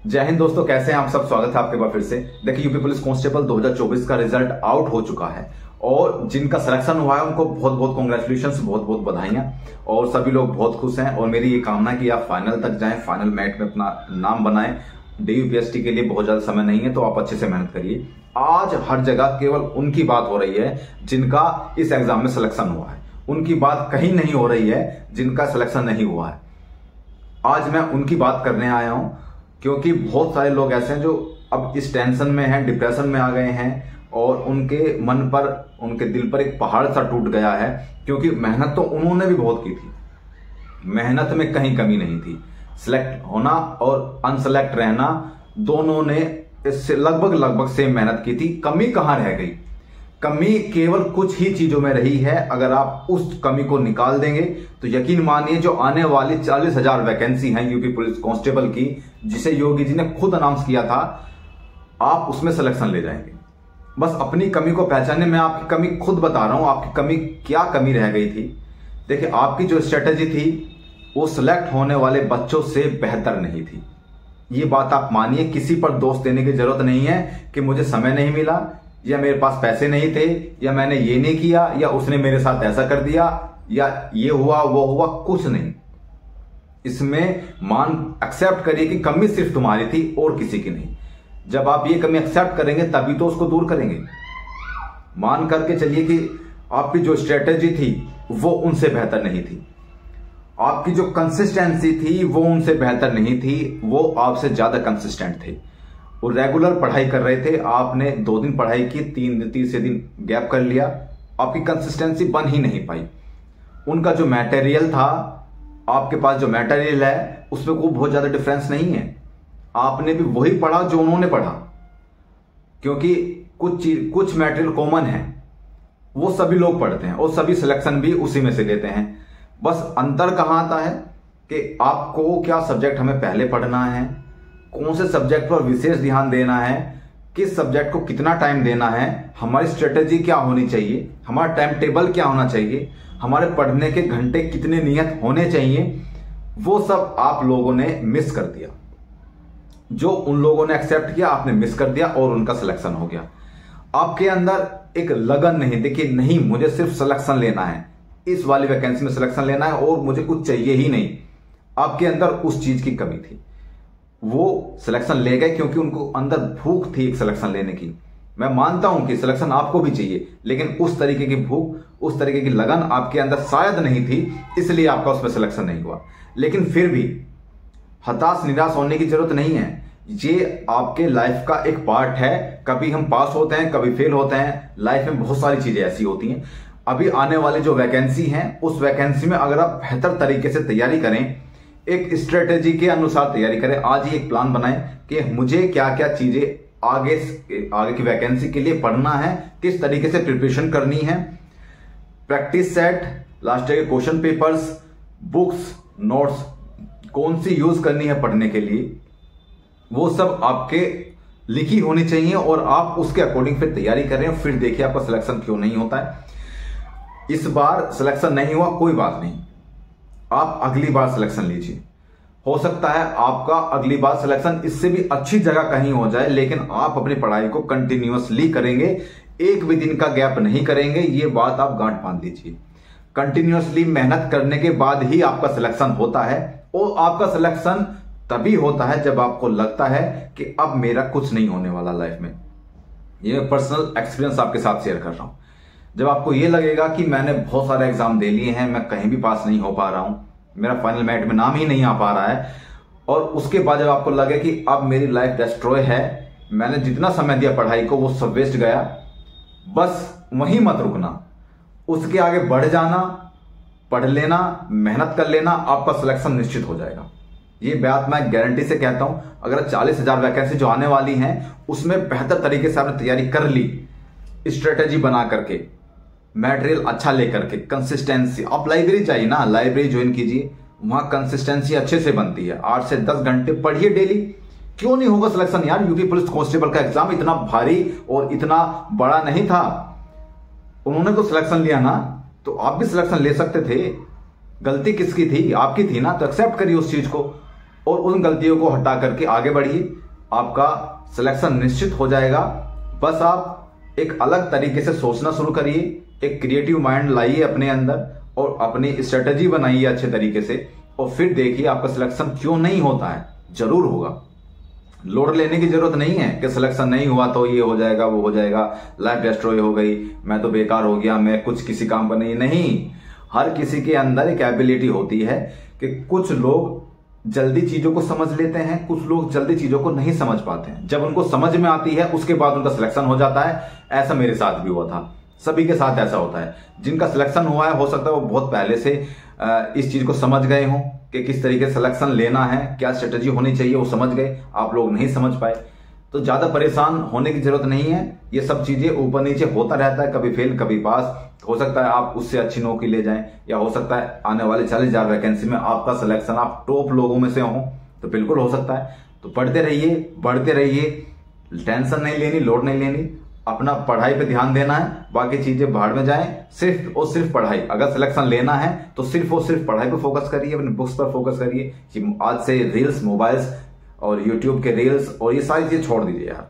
जय हिंद दोस्तों, कैसे हैं आप सब। स्वागत है आपके बार फिर से। देखिए, यूपी पुलिस कांस्टेबल 2024 का रिजल्ट आउट हो चुका है और जिनका सिलेक्शन हुआ है उनको बहुत बहुत कांग्रेचुलेशंस, बहुत बहुत बधाइयां और सभी लोग बहुत खुश हैं। और मेरी ये कामना है कि आप फाइनल तक जाएं, फाइनल मैच में अपना नाम बनाएं। DUPST के लिए बहुत ज्यादा समय नहीं है, तो आप अच्छे से मेहनत करिए। आज हर जगह केवल उनकी बात हो रही है जिनका इस एग्जाम में सिलेक्शन हुआ है, उनकी बात कहीं नहीं हो रही है जिनका सिलेक्शन नहीं हुआ है। आज मैं उनकी बात करने आया हूं क्योंकि बहुत सारे लोग ऐसे हैं जो अब इस टेंशन में हैं, डिप्रेशन में आ गए हैं और उनके मन पर, उनके दिल पर एक पहाड़ सा टूट गया है। क्योंकि मेहनत तो उन्होंने भी बहुत की थी, मेहनत में कहीं कमी नहीं थी। सिलेक्ट होना और अनसेलेक्ट रहना, दोनों ने इससे लगभग सेम मेहनत की थी। कमी कहां रह गई? कमी केवल कुछ ही चीजों में रही है। अगर आप उस कमी को निकाल देंगे तो यकीन मानिए, जो आने वाली 40,000 वैकेंसी हैं यूपी पुलिस कांस्टेबल की, जिसे योगी जी ने खुद अनाउंस किया था, आप उसमें सिलेक्शन ले जाएंगे। बस अपनी कमी को पहचानने में, आपकी कमी खुद बता रहा हूं, आपकी कमी क्या कमी रह गई थी। देखिए, आपकी जो स्ट्रेटेजी थी वो सिलेक्ट होने वाले बच्चों से बेहतर नहीं थी। ये बात आप मानिए, किसी पर दोष देने की जरूरत नहीं है कि मुझे समय नहीं मिला, या मेरे पास पैसे नहीं थे, या मैंने ये नहीं किया, या उसने मेरे साथ ऐसा कर दिया, या ये हुआ वो हुआ। कुछ नहीं, इसमें एक्सेप्ट करिए कि कमी सिर्फ तुम्हारी थी और किसी की नहीं। जब आप ये कमी एक्सेप्ट करेंगे तभी तो उसको दूर करेंगे। मान करके चलिए कि आपकी जो स्ट्रेटेजी थी वो उनसे बेहतर नहीं थी, आपकी जो कंसिस्टेंसी थी वो उनसे बेहतर नहीं थी, वो आपसे ज्यादा कंसिस्टेंट थे। वो रेगुलर पढ़ाई कर रहे थे, आपने 2 दिन पढ़ाई की, तीसरे दिन गैप कर लिया, आपकी कंसिस्टेंसी बन ही नहीं पाई। उनका जो मटेरियल था, आपके पास जो मटेरियल है, उसमें कोई बहुत ज्यादा डिफरेंस नहीं है। आपने भी वही पढ़ा जो उन्होंने पढ़ा, क्योंकि कुछ मटेरियल कॉमन है, वो सभी लोग पढ़ते हैं और सभी सिलेक्शन भी उसी में से लेते हैं। बस अंतर कहां आता है कि आपको क्या सब्जेक्ट हमें पहले पढ़ना है, कौन से सब्जेक्ट पर विशेष ध्यान देना है, किस सब्जेक्ट को कितना टाइम देना है, हमारी स्ट्रेटेजी क्या होनी चाहिए, हमारा टाइम टेबल क्या होना चाहिए, हमारे पढ़ने के घंटे कितने नियत होने चाहिए, वो सब आप लोगों ने मिस कर दिया। जो उन लोगों ने एक्सेप्ट किया, आपने मिस कर दिया और उनका सिलेक्शन हो गया। आपके अंदर एक लगन नहीं, देखिए, नहीं मुझे सिर्फ सिलेक्शन लेना है, इस वाली वैकेंसी में सिलेक्शन लेना है और मुझे कुछ चाहिए ही नहीं। आपके अंदर उस चीज की कमी थी। वो सिलेक्शन ले गए क्योंकि उनको अंदर भूख थी एक सिलेक्शन लेने की। मैं मानता हूं कि सिलेक्शन आपको भी चाहिए, लेकिन उस तरीके की भूख, उस तरीके की लगन आपके अंदर शायद नहीं थी, इसलिए आपका उसमें सिलेक्शन नहीं हुआ। लेकिन फिर भी हताश निराश होने की जरूरत नहीं है। ये आपके लाइफ का एक पार्ट है। कभी हम पास होते हैं, कभी फेल होते हैं। लाइफ में बहुत सारी चीजें ऐसी होती हैं। अभी आने वाली जो वैकेंसी है, उस वैकेंसी में अगर आप बेहतर तरीके से तैयारी करें, एक स्ट्रेटेजी के अनुसार तैयारी करें, आज ही एक प्लान बनाएं कि मुझे क्या क्या चीजें आगे की वैकेंसी के लिए पढ़ना है, किस तरीके से प्रिपरेशन करनी है, प्रैक्टिस सेट, लास्ट ईयर के क्वेश्चन पेपर्स, बुक्स, नोट्स कौन सी यूज करनी है पढ़ने के लिए, वो सब आपके लिखी होनी चाहिए और आप उसके अकॉर्डिंग फिर तैयारी करें। फिर देखिए आपका सिलेक्शन क्यों नहीं होता है। इस बार सिलेक्शन नहीं हुआ, कोई बात नहीं, आप अगली बार सिलेक्शन लीजिए। हो सकता है आपका अगली बार सिलेक्शन इससे भी अच्छी जगह कहीं हो जाए, लेकिन आप अपनी पढ़ाई को कंटिन्यूअसली करेंगे, एक भी दिन का गैप नहीं करेंगे। ये बात आप गांठ बांध लीजिए। कंटिन्यूअसली मेहनत करने के बाद ही आपका सिलेक्शन होता है और आपका सिलेक्शन तभी होता है जब आपको लगता है कि अब मेरा कुछ नहीं होने वाला लाइफ में। ये मैं पर्सनल एक्सपीरियंस आपके साथ शेयर कर रहा हूं। जब आपको ये लगेगा कि मैंने बहुत सारे एग्जाम दे लिए हैं, मैं कहीं भी पास नहीं हो पा रहा हूं, मेरा फाइनल मेरिट में नाम ही नहीं आ पा रहा है, और उसके बाद जब आपको लगे कि अब मेरी लाइफ डिस्ट्रॉय है, मैंने जितना समय दिया पढ़ाई को वो सब वेस्ट गया, बस वहीं मत रुकना, उसके आगे बढ़ जाना, पढ़ लेना, मेहनत कर लेना, आपका सिलेक्शन निश्चित हो जाएगा। ये बात मैं गारंटी से कहता हूं। अगर 40,000 वैकेंसी जो आने वाली हैं उसमें बेहतर तरीके से आपने तैयारी कर ली, स्ट्रेटेजी बना करके, मटेरियल अच्छा लेकर के, कंसिस्टेंसी, आप लाइब्रेरी चाहिए ना, लाइब्रेरी ज्वाइन कीजिए, वहां कंसिस्टेंसी अच्छे से बनती है। 8 से 10 घंटे पढ़िए डेली, क्यों नहीं होगा सिलेक्शन यार। यूपी पुलिस कांस्टेबल का एग्जाम इतना भारी और इतना बड़ा नहीं था, उन्होंने तो सिलेक्शन लिया ना, तो आप भी सिलेक्शन ले सकते थे। गलती किसकी थी? आपकी थी ना, तो एक्सेप्ट करिए उस चीज को। और उन गलतियों को हटा करके आगे बढ़िए, आपका सिलेक्शन निश्चित हो जाएगा। बस आप एक अलग तरीके से सोचना शुरू करिए, एक क्रिएटिव माइंड लाइए अपने अंदर और अपनी स्ट्रेटेजी बनाइए अच्छे तरीके से, और फिर देखिए आपका सिलेक्शन क्यों नहीं होता है, जरूर होगा। लोड लेने की जरूरत नहीं है कि सिलेक्शन नहीं हुआ तो ये हो जाएगा वो हो जाएगा, लाइफ डिस्ट्रॉय हो गई, मैं तो बेकार हो गया, मैं कुछ किसी काम का नहीं। हर किसी के अंदर एक एबिलिटी होती है कि कुछ लोग जल्दी चीजों को समझ लेते हैं, कुछ लोग जल्दी चीजों को नहीं समझ पाते हैं। जब उनको समझ में आती है उसके बाद उनका सिलेक्शन हो जाता है। ऐसा मेरे साथ भी हुआ था, सभी के साथ ऐसा होता है। जिनका सिलेक्शन हुआ है हो सकता है वो बहुत पहले से इस चीज को समझ गए हों कि किस तरीके से सिलेक्शन लेना है, क्या स्ट्रेटेजी होनी चाहिए, वो समझ गए। आप लोग नहीं समझ पाए, तो ज्यादा परेशान होने की जरूरत नहीं है। ये सब चीजें ऊपर नीचे होता रहता है, कभी फेल कभी पास। हो सकता है आप उससे अच्छी नौकरी ले जाएं, या हो सकता है आने वाले 40,000 वैकेंसी में आपका सिलेक्शन आप टॉप लोगों में से हो, तो बिल्कुल हो सकता है। तो पढ़ते रहिए, बढ़ते रहिए, टेंशन नहीं लेनी, लोड नहीं लेनी, अपना पढ़ाई पे ध्यान देना है, बाकी चीजें भाड़ में जाएं। सिर्फ और सिर्फ पढ़ाई, अगर सिलेक्शन लेना है तो सिर्फ और सिर्फ पढ़ाई पे फोकस करिए, अपनी बुक्स पर फोकस करिए। आज से रील्स, मोबाइल्स और यूट्यूब के रील्स और ये सारी चीजें छोड़ दीजिए यार।